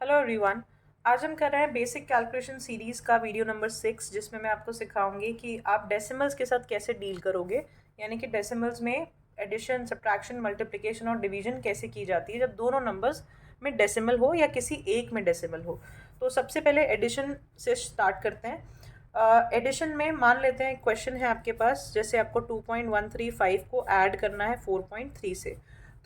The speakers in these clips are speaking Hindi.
Hello everyone. आज हम कर रहे हैं बेसिक कैलकुलेशन सीरीज़ का वीडियो नंबर 6, जिसमें मैं आपको सिखाऊंगी कि आप डेसिमल्स के साथ कैसे डील करोगे। यानी कि डेसिमल्स में एडिशन, सब्ट्रैक्शन, मल्टीप्लिकेशन और डिवीजन कैसे की जाती है जब दोनों नंबर्स में डेसिमल हो या किसी एक में डेसिमल हो। तो सबसे पहले एडिशन से स्टार्ट करते हैं। एडिशन में मान लेते हैं क्वेश्चन है आपके पास, जैसे आपको 2.135 को ऐड करना है 4.3 से।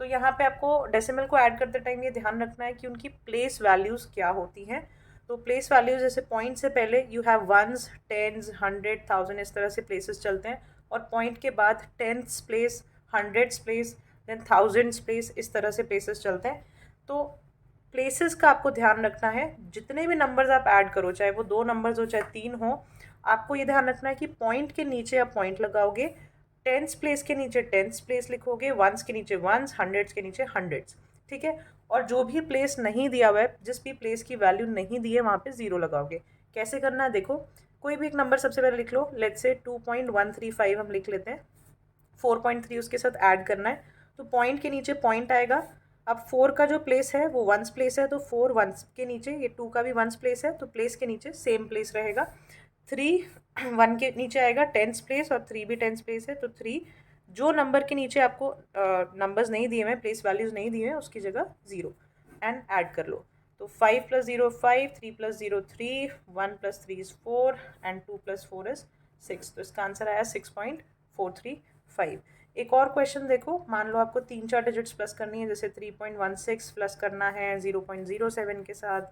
तो यहाँ पे आपको डेसिमल को ऐड करते टाइम ये ध्यान रखना है कि उनकी प्लेस वैल्यूज़ क्या होती हैं। तो प्लेस वैल्यूज़ जैसे पॉइंट से पहले यू हैव वंस, टेंस, 100, 1000, इस तरह से प्लेसेस चलते हैं। और पॉइंट के बाद tenths place, hundreds place, then thousands place, इस तरह से प्लेसेस चलते हैं। तो प्लेसेस का आपको ध्यान रखना है। जितने भी नंबर्स आप ऐड करो, चाहे वो 2 नंबर्स हो चाहे 3 हो, आपको ये ध्यान रखना है कि पॉइंट के नीचे आप पॉइंट लगाओगे, टेंस प्लेस के नीचे टेंस प्लेस लिखोगे, वंस के नीचे वंस, हंड्रेड्स के नीचे हंड्रेड्स। ठीक है। और जो भी प्लेस नहीं दिया हुआ है, जिस भी प्लेस की वैल्यू नहीं दी है, वहाँ पे ज़ीरो लगाओगे। कैसे करना है देखो, कोई भी एक नंबर सबसे पहले लिख लो। लेट्स से 2.135 हम लिख लेते हैं। 4.3 उसके साथ ऐड करना है, तो पॉइंट के नीचे पॉइंट आएगा। अब 4 का जो प्लेस है वो वंस प्लेस है, तो 4 वंस के नीचे, ये 2 का भी वंस प्लेस है, तो प्लेस के नीचे सेम प्लेस रहेगा। 3 1 के नीचे आएगा टेंस प्लेस, और 3 भी टेंस प्लेस है, तो 3 जो नंबर के नीचे आपको नंबर्स नहीं दिए हैं, प्लेस वैल्यूज़ नहीं दिए हैं, उसकी जगह 0 एंड ऐड कर लो। तो 5 + 0 5, 3 + 0 3, 1 + 3 is 4 एंड 2 + 4 is 6। तो इसका आंसर आया 6.435। एक और क्वेश्चन देखो, मान लो आपको 3-4 डिजिट्स प्लस करनी है, जैसे 3.16 प्लस करना है 0.07 के साथ,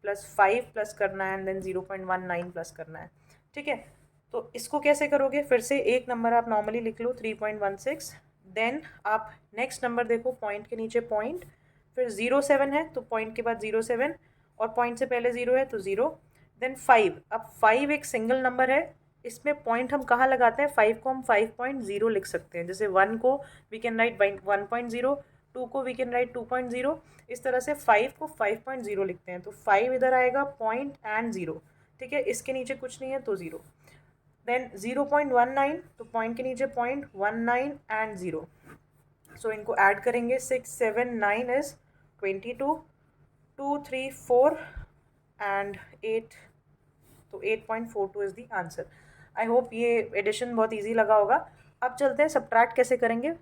+5 प्लस करना है, एंड देन 0.19 प्लस करना है। ठीक है। तो इसको कैसे करोगे, फिर से एक नंबर आप नॉर्मली लिख लो 3.16, देन आप नेक्स्ट नंबर देखो, पॉइंट के नीचे पॉइंट, फिर 07 है तो पॉइंट के बाद 07, और पॉइंट से पहले 0 है तो 0, देन 5। अब 5 एक सिंगल नंबर है, इसमें पॉइंट हम कहाँ लगाते हैं, 5 को हम 5.0 लिख सकते हैं। जैसे 1 को वी कैन राइट 1.0, 2 को वी कैन राइट 2.0, इस तरह से 5 को 5.0 लिखते हैं। तो 5 इधर आएगा, पॉइंट एंड 0। ठीक है, इसके नीचे कुछ नहीं है तो 0। देन 0.19, तो पॉइंट के नीचे पॉइंट, 19 एंड 0। सो इनको ऐड करेंगे, 6 7 9 इज 22, 2 3 4 एंड 8, तो 8.42 is the answer. I hope ये एडिशन बहुत इजी लगा होगा। अब चलते हैं सब्ट्रैक्ट कैसे करेंगे।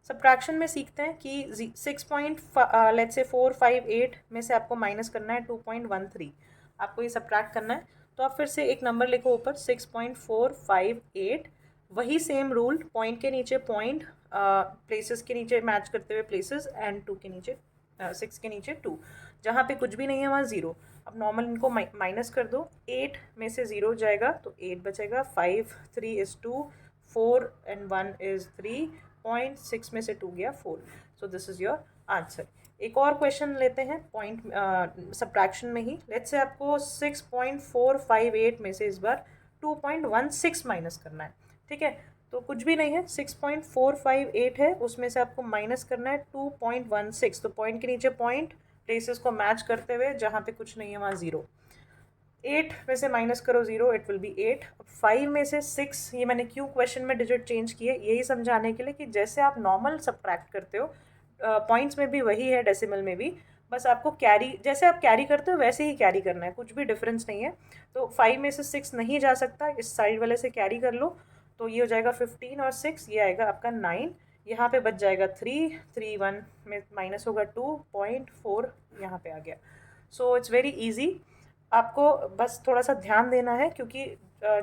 सब्ट्रैक्शन में सीखते हैं कि 6.458 में से आपको माइनस करना है 2.13। आपको ये सब्ट्रैक्ट करना है, तो आप फिर से एक नंबर लिखो ऊपर 6.458। वही सेम रूल, पॉइंट के नीचे पॉइंट, प्लेसेस के नीचे मैच करते हुए प्लेसेस, एंड 2 के नीचे 6 के नीचे 2। जहाँ पे कुछ भी नहीं है वहाँ 0। अब नॉर्मल इनको माइनस कर दो, 8 में से 0 जाएगा तो 8 बचेगा, 5 3 is 2, 4 and 1 is 3, 0.6 में से 2 गया 4। So this is your answer. एक और क्वेश्चन लेते हैं पॉइंट सब्ट्रैक्शन में ही। लेट्स से आपको 6.458 में से इस बार 2.16 माइनस करना है। ठीक है, तो कुछ भी नहीं है, 6.458 है, उसमें से आपको माइनस करना है 2.16। तो पॉइंट के नीचे पॉइंट, प्लेसेस को मैच करते हुए, जहाँ पे कुछ नहीं है वहाँ 0। 8 में से माइनस करो 0, इट विल बी 8। 5 में से 6, ये मैंने क्यों क्वेश्चन में डिजिट चेंज किए, यही समझाने के लिए कि जैसे आप नॉर्मल सब्ट्रैक्ट करते हो, पॉइंट्स में भी वही है, डेसिमल में भी, बस आपको कैरी, जैसे आप कैरी करते हो वैसे ही कैरी करना है, कुछ भी डिफरेंस नहीं है। तो 5 में से 6 नहीं जा सकता, इस साइड वाले से कैरी कर लो, तो ये हो जाएगा 15, और 6 ये आएगा आपका 9। यहाँ पे बच जाएगा 3, 3 1 में माइनस होगा 2.4, यहाँ पे आ गया। So it's very easy. आपको बस थोड़ा सा ध्यान देना है, क्योंकि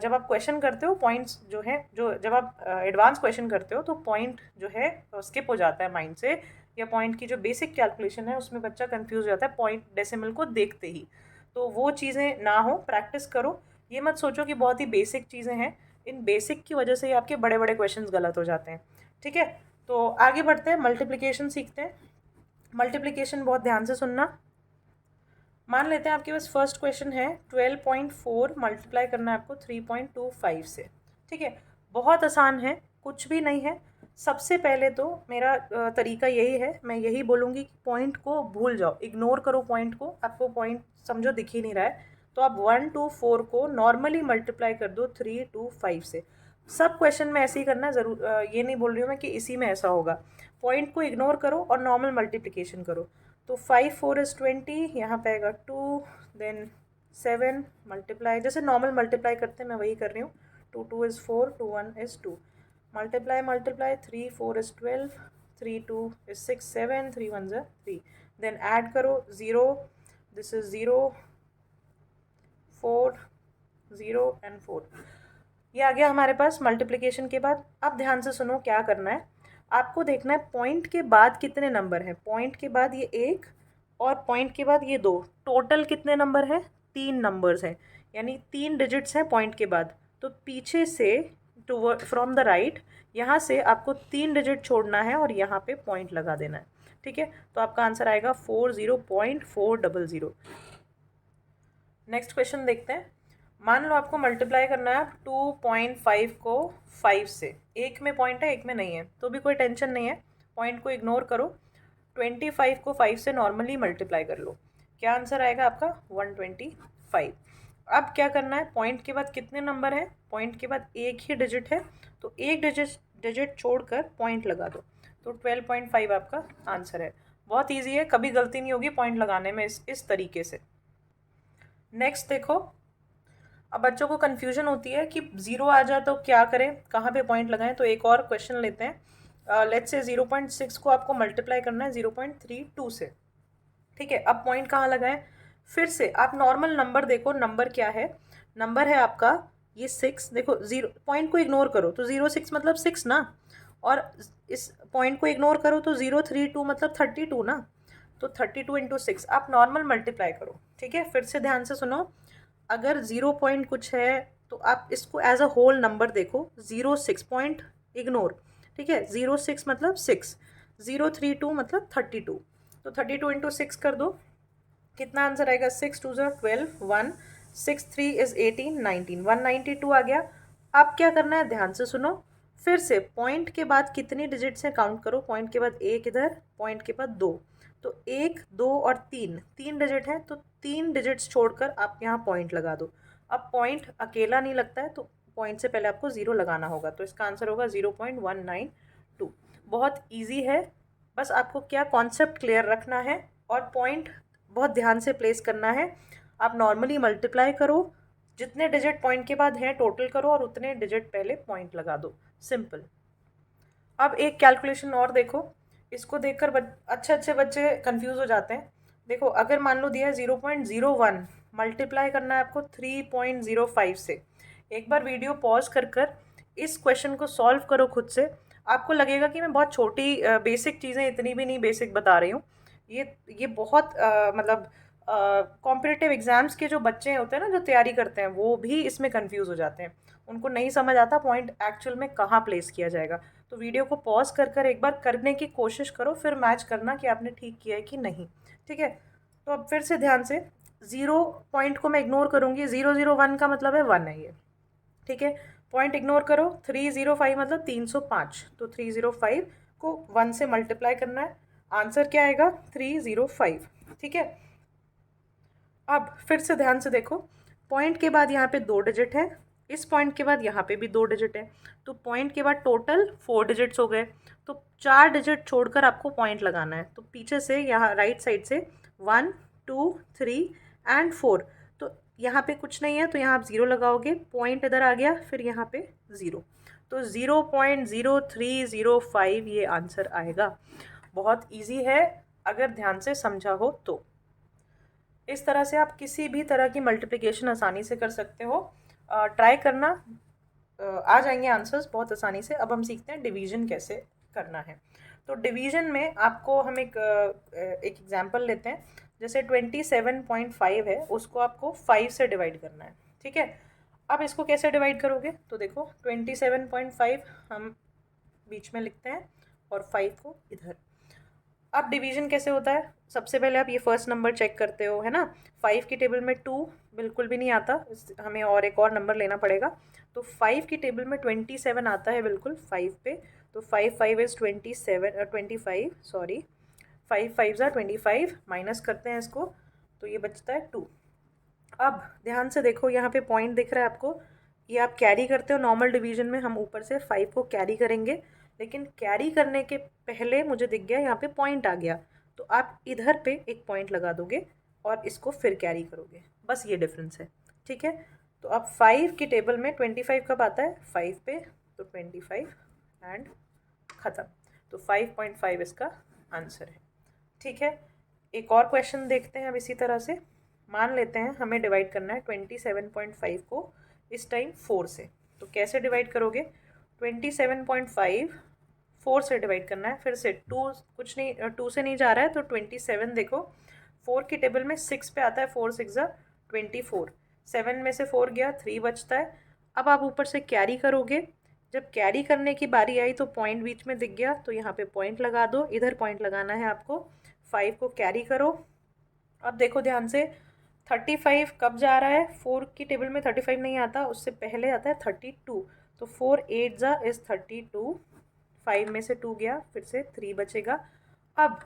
जब आप क्वेश्चन करते हो, पॉइंट्स जो हैं, जो जब आप एडवांस क्वेश्चन करते हो, तो पॉइंट जो है स्किप हो जाता है माइंड से, या पॉइंट की जो बेसिक कैलकुलेशन है उसमें बच्चा कंफ्यूज हो जाता है पॉइंट डेसिमल को देखते ही। तो वो चीज़ें ना हो, प्रैक्टिस करो। ये मत सोचो कि बहुत ही बेसिक चीज़ें हैं, इन बेसिक की वजह से ही आपके बड़े बड़े क्वेश्चन गलत हो जाते हैं। ठीक है, तो आगे बढ़ते हैं, मल्टीप्लिकेशन सीखते हैं। मल्टीप्लिकेशन बहुत ध्यान से सुनना। मान लेते हैं आपके पास फर्स्ट क्वेश्चन है, 12.4 मल्टीप्लाई करना है आपको 3.25 से। ठीक है, बहुत आसान है, कुछ भी नहीं है। सबसे पहले तो मेरा तरीका यही है, मैं यही बोलूँगी कि पॉइंट को भूल जाओ, इग्नोर करो पॉइंट को। आपको पॉइंट समझो दिख ही नहीं रहा है, तो आप 1 2 4 को नॉर्मली मल्टीप्लाई कर दो 3 2 5 से। सब क्वेश्चन में ऐसे ही करना है, ज़रूर ये नहीं बोल रही हूँ मैं कि इसी में ऐसा होगा। पॉइंट को इग्नोर करो और नॉर्मल मल्टीप्लिकेशन करो। तो तो 5 4 इज़ 20, यहाँ पे आएगा 2, देन 7 मल्टीप्लाई, जैसे नॉर्मल मल्टीप्लाई करते हैं मैं वही कर रही हूँ। 2 2 is 4, 2 1 is 2, multiply 3 4 is 12, 3 2 is 6 7, 3 1 is 3, then add करो 0, दिस इज़ 0 4 0 एंड 4, ये आ गया हमारे पास मल्टीप्लिकेशन के बाद। अब ध्यान से सुनो क्या करना है, आपको देखना है पॉइंट के बाद कितने नंबर हैं। पॉइंट के बाद ये 1 और पॉइंट के बाद ये 2, टोटल कितने नंबर हैं? 3 नंबर्स हैं, यानी 3 डिजिट्स हैं पॉइंट के बाद। तो पीछे से टू फ्रॉम द राइट, यहाँ से आपको 3 डिजिट छोड़ना है और यहाँ पे पॉइंट लगा देना है। ठीक है, तो आपका आंसर आएगा 40.400। नेक्स्ट क्वेश्चन देखते हैं। मान लो आपको मल्टीप्लाई करना है 2.5 को 5 से, एक में पॉइंट है एक में नहीं है, तो भी कोई टेंशन नहीं है, पॉइंट को इग्नोर करो। 25 को 5 से नॉर्मली मल्टीप्लाई कर लो, क्या आंसर आएगा आपका? 125। अब क्या करना है, पॉइंट के बाद कितने नंबर हैं? पॉइंट के बाद एक ही डिजिट है, तो एक डिजिट छोड़कर पॉइंट लगा दो, तो 12.5 आपका आंसर है। बहुत ईजी है, कभी गलती नहीं होगी पॉइंट लगाने में इस तरीके से। नेक्स्ट देखो, अब बच्चों को कन्फ्यूजन होती है कि 0 आ जाए तो क्या करें, कहाँ पे पॉइंट लगाएं। तो एक और क्वेश्चन लेते हैं। लेट्स से 0.6 को आपको मल्टीप्लाई करना है 0.32 से। ठीक है, अब पॉइंट कहाँ लगाएं? फिर से आप नॉर्मल नंबर देखो, नंबर क्या है? नंबर है आपका ये 6। देखो 0, पॉइंट को इग्नोर करो तो 0.6 मतलब 6 ना, और इस पॉइंट को इग्नोर करो तो 0.32 मतलब 32 ना। तो 32 इंटू 6 आप नॉर्मल मल्टीप्लाई करो। ठीक है, फिर से ध्यान से सुनो, अगर 0 पॉइंट कुछ है तो आप इसको एज अ होल नंबर देखो। 0.6 पॉइंट इग्नोर, ठीक है, 0.6 मतलब 6, 0.32 मतलब 32, तो 32 इंटू 6 कर दो, कितना आंसर आएगा? 6 2 12, 1 6 3 इज 18 19, 192 आ गया। अब क्या करना है, ध्यान से सुनो, फिर से पॉइंट के बाद कितनी डिजिट से काउंट करो। पॉइंट के बाद एक इधर, पॉइंट के बाद 2, तो 1 2 और 3, 3 डिजिट है, तो 3 डिजिट्स छोड़कर आप यहाँ पॉइंट लगा दो। अब पॉइंट अकेला नहीं लगता है, तो पॉइंट से पहले आपको 0 लगाना होगा, तो इसका आंसर होगा 0.192। बहुत ईजी है, बस आपको क्या कॉन्सेप्ट क्लियर रखना है और पॉइंट बहुत ध्यान से प्लेस करना है। आप नॉर्मली मल्टीप्लाई करो, जितने डिजिट पॉइंट के बाद हैं टोटल करो और उतने डिजिट पहले पॉइंट लगा दो, सिंपल। अब एक कैलकुलेशन और देखो, इसको देखकर अच्छे बच्चे कंफ्यूज हो जाते हैं। देखो, अगर मान लो दिया है 0.01, मल्टीप्लाई करना है आपको 3.05 से। एक बार वीडियो पॉज कर इस क्वेश्चन को सॉल्व करो खुद से, आपको लगेगा कि मैं बहुत छोटी बेसिक चीज़ें, इतनी भी नहीं बेसिक बता रही हूँ। ये बहुत मतलब कॉम्पिटिटिव एग्ज़ाम्स के जो बच्चे होते हैं ना, जो तैयारी करते हैं, वो भी इसमें कंफ्यूज हो जाते हैं। उनको नहीं समझ आता पॉइंट एक्चुअल में कहाँ प्लेस किया जाएगा। तो वीडियो को पॉज कर एक बार करने की कोशिश करो, फिर मैच करना कि आपने ठीक किया है कि नहीं। ठीक है, तो अब फिर से ध्यान से, 0 पॉइंट को मैं इग्नोर करूँगी, 001 का मतलब है 1 है ये। ठीक है, पॉइंट इग्नोर करो, 305 मतलब 305, तो 305 को 1 से मल्टीप्लाई करना है, आंसर क्या आएगा? 305। ठीक है, अब फिर से ध्यान से देखो, पॉइंट के बाद यहाँ पे 2 डिजिट है, इस पॉइंट के बाद यहाँ पे भी 2 डिजिट है, तो पॉइंट के बाद टोटल 4 डिजिट्स हो गए। तो 4 डिजिट छोड़कर आपको पॉइंट लगाना है, तो पीछे से यहाँ राइट साइड से 1 2 3 एंड 4, तो यहाँ पे कुछ नहीं है, तो यहाँ आप 0 लगाओगे, पॉइंट इधर आ गया, फिर यहाँ पे 0, तो 0.0305 ये आंसर आएगा। बहुत ईजी है अगर ध्यान से समझा हो तो। इस तरह से आप किसी भी तरह की मल्टीप्लिकेशन आसानी से कर सकते हो, ट्राई करना, आ जाएंगे आंसर्स बहुत आसानी से। अब हम सीखते हैं डिवीजन कैसे करना है। तो डिवीजन में आपको हम एक एग्जांपल लेते हैं, जैसे 27.5 है, उसको आपको 5 से डिवाइड करना है। ठीक है, अब इसको कैसे डिवाइड करोगे? तो देखो 27.5 हम बीच में लिखते हैं और 5 को इधर। अब डिवीजन कैसे होता है? सबसे पहले आप ये फर्स्ट नंबर चेक करते हो, है ना। 5 की टेबल में 2 बिल्कुल भी नहीं आता, हमें और एक और नंबर लेना पड़ेगा। तो 5 की टेबल में 27 आता है बिल्कुल 5 पे, तो 5 5 इज़ 25, सॉरी 5 5 ज़ा 25, माइनस करते हैं इसको, तो ये बचता है 2। अब ध्यान से देखो, यहाँ पे पॉइंट दिख रहा है आपको, ये आप कैरी करते हो नॉर्मल डिवीजन में, हम ऊपर से 5 को कैरी करेंगे, लेकिन कैरी करने के पहले मुझे दिख गया यहाँ पे पॉइंट आ गया, तो आप इधर पे एक पॉइंट लगा दोगे और इसको फिर कैरी करोगे, बस ये डिफरेंस है, ठीक है। तो अब 5 की टेबल में 25 कब आता है, 5 पे, तो 25 एंड ख़त्म। तो 5.5 इसका आंसर है, ठीक है। एक और क्वेश्चन देखते हैं अब इसी तरह से। मान लेते हैं हमें डिवाइड करना है 27.5 को इस टाइम 4 से। तो कैसे डिवाइड करोगे, 27.5 4 से डिवाइड करना है, फिर से 2 कुछ नहीं, 2 से नहीं जा रहा है तो 27 देखो 4 की टेबल में 6 पे आता है, 4 6 24, 7 में से 4 गया, 3 बचता है। अब आप ऊपर से कैरी करोगे, जब कैरी करने की बारी आई तो पॉइंट बीच में दिख गया, तो यहाँ पे पॉइंट लगा दो, इधर पॉइंट लगाना है आपको। 5 को कैरी करो। अब देखो ध्यान से, 35 कब जा रहा है, 4 की टेबल में 35 नहीं आता, उससे पहले आता है 32। तो 4 8 जा इज़ 32, 5 में से 2 गया, फिर से 3 बचेगा। अब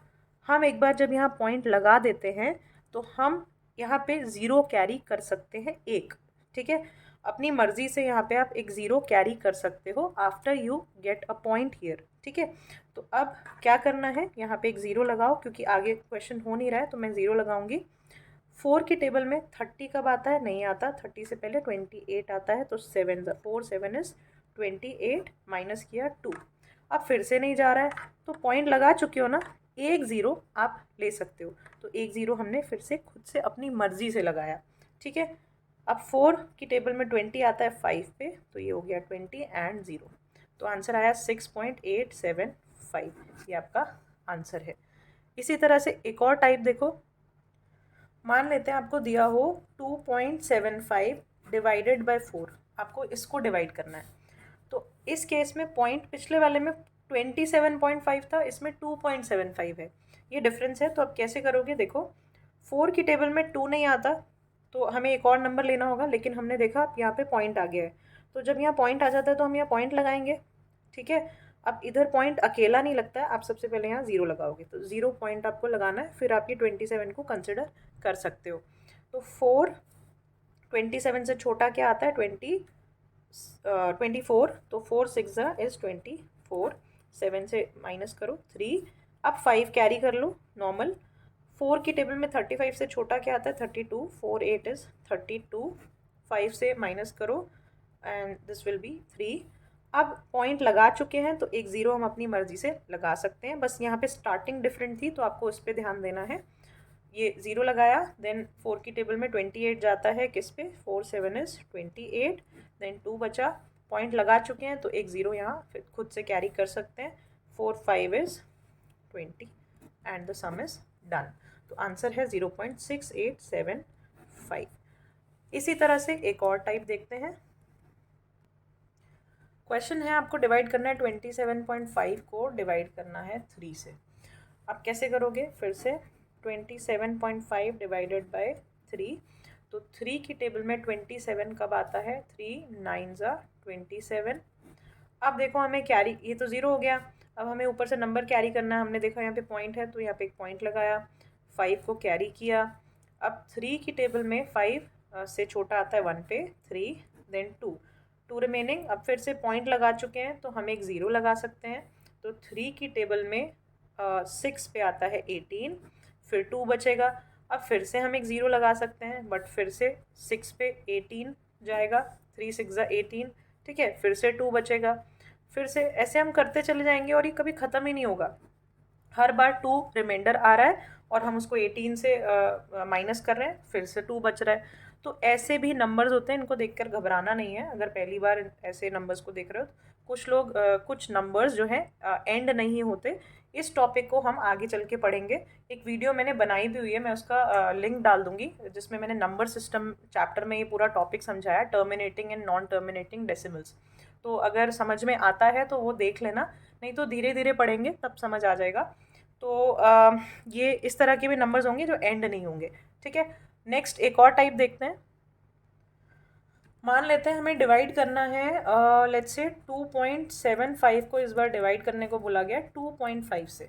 हम एक बार जब यहाँ पॉइंट लगा देते हैं तो हम यहाँ पे ज़ीरो कैरी कर सकते हैं एक, ठीक है। अपनी मर्ज़ी से यहाँ पे आप एक ज़ीरो कैरी कर सकते हो after you get a point here, ठीक है। तो अब क्या करना है, यहाँ पे एक ज़ीरो लगाओ, क्योंकि आगे क्वेश्चन हो नहीं रहा है तो मैं ज़ीरो लगाऊंगी। 4 की टेबल में 30 कब आता है, नहीं आता, 30 से पहले 28 आता है, तो 4 7 इज़ 28, माइनस किया 2। अब फिर से नहीं जा रहा है, तो पॉइंट लगा चुके हो ना, एक ज़ीरो आप ले सकते हो। तो एक ज़ीरो हमने फिर से खुद से अपनी मर्ज़ी से लगाया, ठीक है। अब 4 की टेबल में 20 आता है 5 पे, तो ये हो गया 20 एंड 0। तो आंसर आया 6.875, ये आपका आंसर है। इसी तरह से एक और टाइप देखो। मान लेते हैं आपको दिया हो 2.75 डिवाइडेड बाय 4, आपको इसको डिवाइड करना है। तो इस केस में पॉइंट पिछले वाले में 27.5 था, इसमें 2.75 है, ये डिफरेंस है। तो अब कैसे करोगे, देखो 4 की टेबल में 2 नहीं आता, तो हमें एक और नंबर लेना होगा, लेकिन हमने देखा यहाँ पे पॉइंट आ गया है, तो जब यहाँ पॉइंट आ जाता है तो हम यहाँ पॉइंट लगाएंगे, ठीक है। अब इधर पॉइंट अकेला नहीं लगता है, आप सबसे पहले यहाँ ज़ीरो लगाओगे, तो ज़ीरो पॉइंट आपको लगाना है, फिर आप ये 27 को कंसिडर कर सकते हो। तो 4 27 से छोटा क्या आता है, 24, तो 4 6 इज़ 24, 7 से माइनस करो 3। अब 5 कैरी कर लो नॉर्मल। 4 की टेबल में 35 से छोटा क्या आता है, 32, 4 8 इज़ 32, 5 से माइनस करो एंड दिस विल बी 3। अब पॉइंट लगा चुके हैं तो एक ज़ीरो हम अपनी मर्ज़ी से लगा सकते हैं, बस यहाँ पे स्टार्टिंग डिफरेंट थी तो आपको उस पर ध्यान देना है। ये ज़ीरो लगाया, देन 4 की टेबल में 28 जाता है किस पे, 4 7 इज़ 28, देन 2 बचा, पॉइंट लगा चुके हैं तो एक ज़ीरो यहाँ फिर खुद से कैरी कर सकते हैं, 4 5 is 20 and the some is done. तो आंसर है 0.6875। इसी तरह से एक और टाइप देखते हैं। क्वेश्चन है आपको डिवाइड करना है 27.5 को डिवाइड करना है 3 से। आप कैसे करोगे, फिर से 27.5 डिवाइडेड बाय 3, तो 3 की टेबल में 27 कब आता है, 3 9 ज़ा 27। अब देखो हमें कैरी, ये तो ज़ीरो हो गया, अब हमें ऊपर से नंबर कैरी करना है। हमने देखा यहाँ पे पॉइंट है तो यहाँ पे एक पॉइंट लगाया, 5 को कैरी किया। अब 3 की टेबल में 5 से छोटा आता है 1 पे, 3 देन 2 रिमेनिंग। अब फिर से पॉइंट लगा चुके हैं तो हम एक ज़ीरो लगा सकते हैं। तो 3 की टेबल में 6 पे आता है 18, फिर 2 बचेगा। अब फिर से हम एक ज़ीरो लगा सकते हैं, बट फिर से 6 पे 18 जाएगा, 3 6 ज़ा 18, ठीक है, फिर से 2 बचेगा। फिर से ऐसे हम करते चले जाएंगे और ये कभी ख़त्म ही नहीं होगा। हर बार 2 रिमाइंडर आ रहा है और हम उसको 18 से माइनस कर रहे हैं, फिर से 2 बच रहा है। तो ऐसे भी नंबर्स होते हैं, इनको देखकर घबराना नहीं है अगर पहली बार ऐसे नंबर्स को देख रहे हो। कुछ लोग कुछ नंबर्स जो हैं एंड नहीं होते। इस टॉपिक को हम आगे चल के पढ़ेंगे। एक वीडियो मैंने बनाई भी हुई है, मैं उसका लिंक डाल दूंगी, जिसमें मैंने नंबर सिस्टम चैप्टर में ये पूरा टॉपिक समझाया, terminating and non terminating decimals. तो अगर समझ में आता है तो वो देख लेना, नहीं तो धीरे धीरे पढ़ेंगे तब समझ आ जाएगा। तो ये इस तरह के भी नंबर्स होंगे जो एंड नहीं होंगे, ठीक है। नेक्स्ट एक और टाइप देखते हैं। मान लेते हैं हमें डिवाइड करना है, लेट्स से 2.75 को इस बार डिवाइड करने को बोला गया 2.5 से।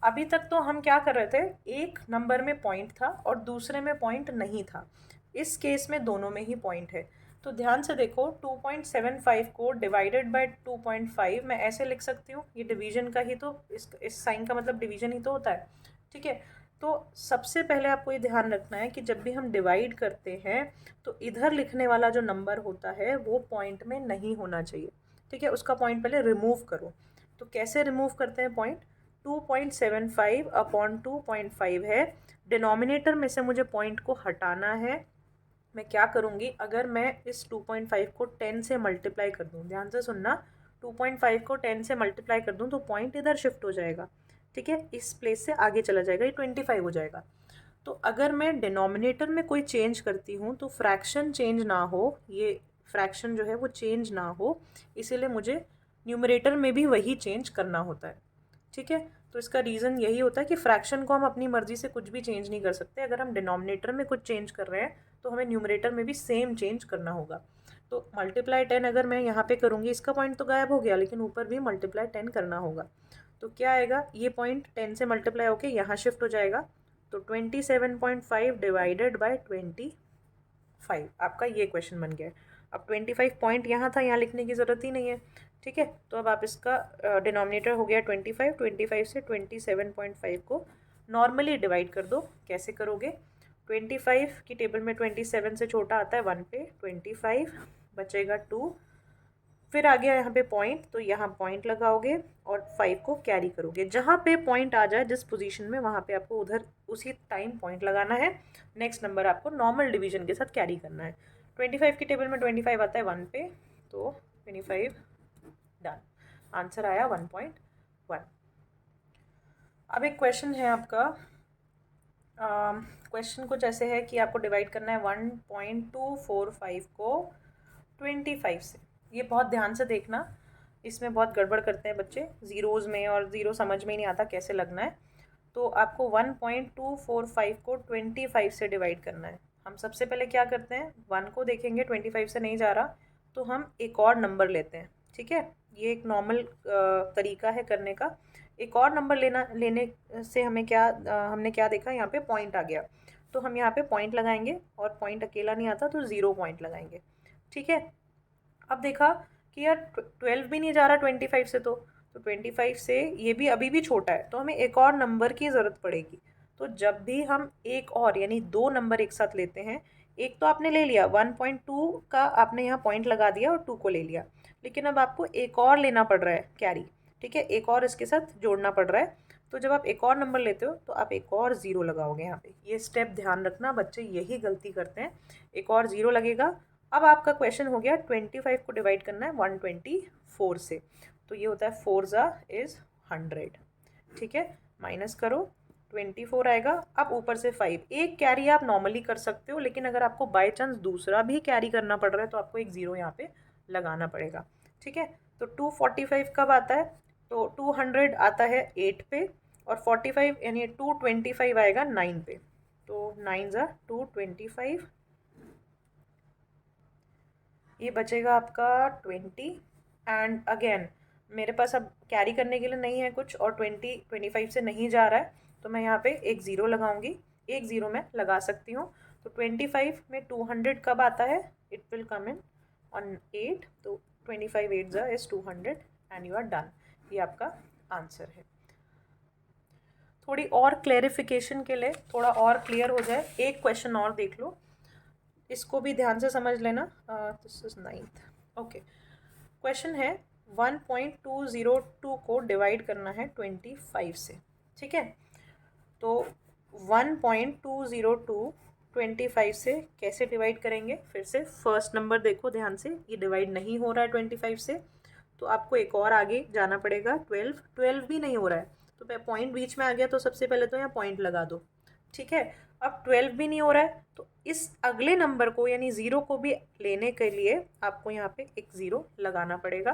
अभी तक तो हम क्या कर रहे थे, एक नंबर में पॉइंट था और दूसरे में पॉइंट नहीं था। इस केस में दोनों में ही पॉइंट है। तो ध्यान से देखो, 2.75 को डिवाइडेड बाय 2.5 मैं ऐसे लिख सकती हूँ, ये डिवीजन का ही तो, इस साइन का मतलब डिवीजन ही तो होता है, ठीक है। तो सबसे पहले आपको ये ध्यान रखना है कि जब भी हम डिवाइड करते हैं तो इधर लिखने वाला जो नंबर होता है वो पॉइंट में नहीं होना चाहिए। ठीक है, उसका पॉइंट पहले रिमूव करो। तो कैसे रिमूव करते हैं पॉइंट? 2.75 अपॉन 2.5 है, डिनोमिनेटर में से मुझे पॉइंट को हटाना है। मैं क्या करूँगी, अगर मैं इस 2.5 को 10 से मल्टीप्लाई कर दूँ, ध्यान से सुनना, 2.5 को 10 से मल्टीप्लाई कर दूँ तो पॉइंट इधर शिफ्ट हो जाएगा। ठीक है, इस प्लेस से आगे चला जाएगा, ये 25 हो जाएगा। तो अगर मैं डिनोमिनेटर में कोई चेंज करती हूँ तो फ्रैक्शन चेंज ना हो, ये फ्रैक्शन जो है वो चेंज ना हो, इसीलिए मुझे न्यूमरेटर में भी वही चेंज करना होता है। ठीक है, तो इसका रीज़न यही होता है कि फ्रैक्शन को हम अपनी मर्ज़ी से कुछ भी चेंज नहीं कर सकते। अगर हम डिनोमिनेटर में कुछ चेंज कर रहे हैं तो हमें न्यूमरेटर में भी सेम चेंज करना होगा। तो मल्टीप्लाई 10 अगर मैं यहाँ पे करूँगी, इसका पॉइंट तो गायब हो गया, लेकिन ऊपर भी मल्टीप्लाई 10 करना होगा। तो क्या आएगा, ये पॉइंट 10 से मल्टीप्लाई होके यहाँ शिफ्ट हो जाएगा। तो 27.5 डिवाइडेड बाई 25, आपका ये क्वेश्चन बन गया है। अब 25 पॉइंट यहाँ था, यहाँ लिखने की ज़रूरत ही नहीं है। ठीक है, तो अब आप इसका डिनोमिनेटर हो गया 25 से 27.5 को नॉर्मली डिवाइड कर दो। कैसे करोगे? 25 की टेबल में 27 से छोटा आता है 1 पे, 25 बचेगा 2, फिर आ गया यहाँ पे पॉइंट, तो यहाँ पॉइंट लगाओगे और 5 को कैरी करोगे। जहाँ पे पॉइंट आ जाए जिस पोजीशन में, वहाँ पे आपको उधर उसी टाइम पॉइंट लगाना है। नेक्स्ट नंबर आपको नॉर्मल डिवीजन के साथ कैरी करना है। 25 की टेबल में 25 आता है 1 पे, तो 25 डन, आंसर आया 1.1। अब एक क्वेश्चन है आपका, क्वेश्चन कुछ ऐसे है कि आपको डिवाइड करना है 1.245 को 25 से। ये बहुत ध्यान से देखना, इसमें बहुत गड़बड़ करते हैं बच्चे ज़ीरोज़ में, और ज़ीरो समझ में ही नहीं आता कैसे लगना है। तो आपको 1.245 को 25 से डिवाइड करना है। हम सबसे पहले क्या करते हैं, 1 को देखेंगे 25 से नहीं जा रहा तो हम एक और नंबर लेते हैं। ठीक है, ये एक नॉर्मल तरीका है करने का। एक और नंबर लेने से हमें क्या हमने क्या देखा, यहाँ पे पॉइंट आ गया, तो हम यहाँ पे पॉइंट लगाएंगे, और पॉइंट अकेला नहीं आता तो 0 पॉइंट लगाएंगे। ठीक है, अब देखा कि यार 12 भी नहीं जा रहा 25 से, तो 25 से ये भी अभी भी छोटा है, तो हमें एक और नंबर की ज़रूरत पड़ेगी। तो जब भी हम एक और यानी दो नंबर एक साथ लेते हैं, एक तो आपने ले लिया 1.2 का, आपने यहाँ पॉइंट लगा दिया और 2 को ले लिया, लेकिन अब आपको एक और लेना पड़ रहा है कैरी। ठीक है, एक और इसके साथ जोड़ना पड़ रहा है। तो जब आप एक और नंबर लेते हो तो आप एक और ज़ीरो लगाओगे यहाँ पे। ये स्टेप ध्यान रखना, बच्चे यही गलती करते हैं, एक और ज़ीरो लगेगा। अब आपका क्वेश्चन हो गया 25 को डिवाइड करना है 124 से, तो ये होता है 4 ज़ा इज़ 100। ठीक है, माइनस करो, 24 आएगा। अब ऊपर से 5, एक कैरी आप नॉर्मली कर सकते हो, लेकिन अगर आपको बाय चांस दूसरा भी कैरी करना पड़ रहा है तो आपको एक ज़ीरो यहाँ पे लगाना पड़ेगा। ठीक है, तो 245 कब आता है, तो 200 आता है 8 पे, और 45 यानी 225 आएगा 9 पे, तो 9 ज़ा 225, ये बचेगा आपका 20। एंड अगेन मेरे पास अब कैरी करने के लिए नहीं है कुछ, और 25 से नहीं जा रहा है, तो मैं यहाँ पे एक ज़ीरो लगाऊंगी। एक ज़ीरो मैं लगा सकती हूँ। तो 25 में 200 कब आता है, it will come in on 8, तो 25 8 ज़ा is 200 and you are done. ये आपका आंसर है। थोड़ी और क्लेरिफिकेशन के लिए, थोड़ा और क्लियर हो जाए, एक क्वेश्चन और देख लो, इसको भी ध्यान से समझ लेना। This is 9th। Okay, question है 1.202 को डिवाइड करना है 25 से। ठीक है, तो 1.202 25 से कैसे डिवाइड करेंगे, फिर से फर्स्ट नंबर देखो ध्यान से, ये डिवाइड नहीं हो रहा है 25 से, तो आपको एक और आगे जाना पड़ेगा। 12 भी नहीं हो रहा है, तो पॉइंट बीच में आ गया, तो सबसे पहले तो यहाँ पॉइंट लगा दो। ठीक है, अब 12 भी नहीं हो रहा है, तो इस अगले नंबर को यानी ज़ीरो को भी लेने के लिए आपको यहाँ पे एक ज़ीरो लगाना पड़ेगा।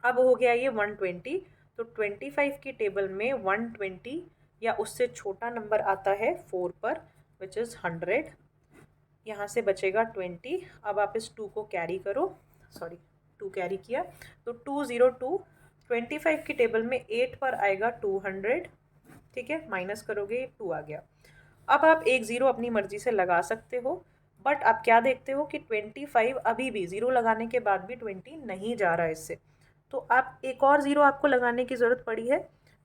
अब हो गया ये 120, तो 25 की टेबल में 120 या उससे छोटा नंबर आता है 4 पर, विच इज़ 100। यहाँ से बचेगा 20। अब आप इस 2 को कैरी करो, सॉरी 2 कैरी किया, तो 202, 25 की टेबल में 8 पर आएगा 200। ठीक है, माइनस करोगे 2 आ गया। अब आप एक ज़ीरो अपनी मर्ज़ी से लगा सकते हो, बट आप क्या देखते हो कि 25 अभी भी ज़ीरो लगाने के बाद भी 20 नहीं जा रहा है इससे, तो आप एक और ज़ीरो आपको लगाने की ज़रूरत पड़ी है।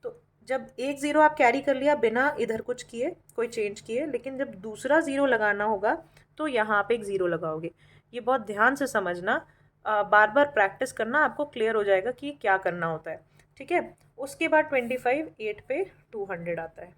तो जब एक ज़ीरो आप कैरी कर लिया बिना इधर कुछ किए, कोई चेंज किए, लेकिन जब दूसरा ज़ीरो लगाना होगा तो यहाँ पे एक ज़ीरो लगाओगे। ये बहुत ध्यान से समझना, बार बार प्रैक्टिस करना, आपको क्लियर हो जाएगा कि क्या करना होता है। ठीक है, उसके बाद 25 8 पे 200 आता है।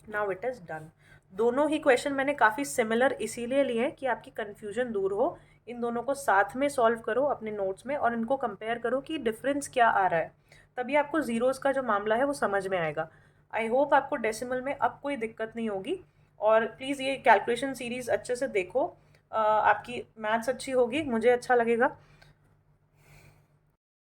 Now it is done. दोनों ही क्वेश्चन मैंने काफ़ी सिमिलर इसीलिए लिए हैं कि आपकी कन्फ्यूजन दूर हो। इन दोनों को साथ में सॉल्व करो अपने नोट्स में और इनको कंपेयर करो कि डिफरेंस क्या आ रहा है, तभी आपको ज़ीरोज़ का जो मामला है वो समझ में आएगा। आई होप आपको डेसिमल में अब कोई दिक्कत नहीं होगी। और प्लीज़ ये कैलकुलेशन सीरीज़ अच्छे से देखो, आपकी मैथ्स अच्छी होगी, मुझे अच्छा लगेगा।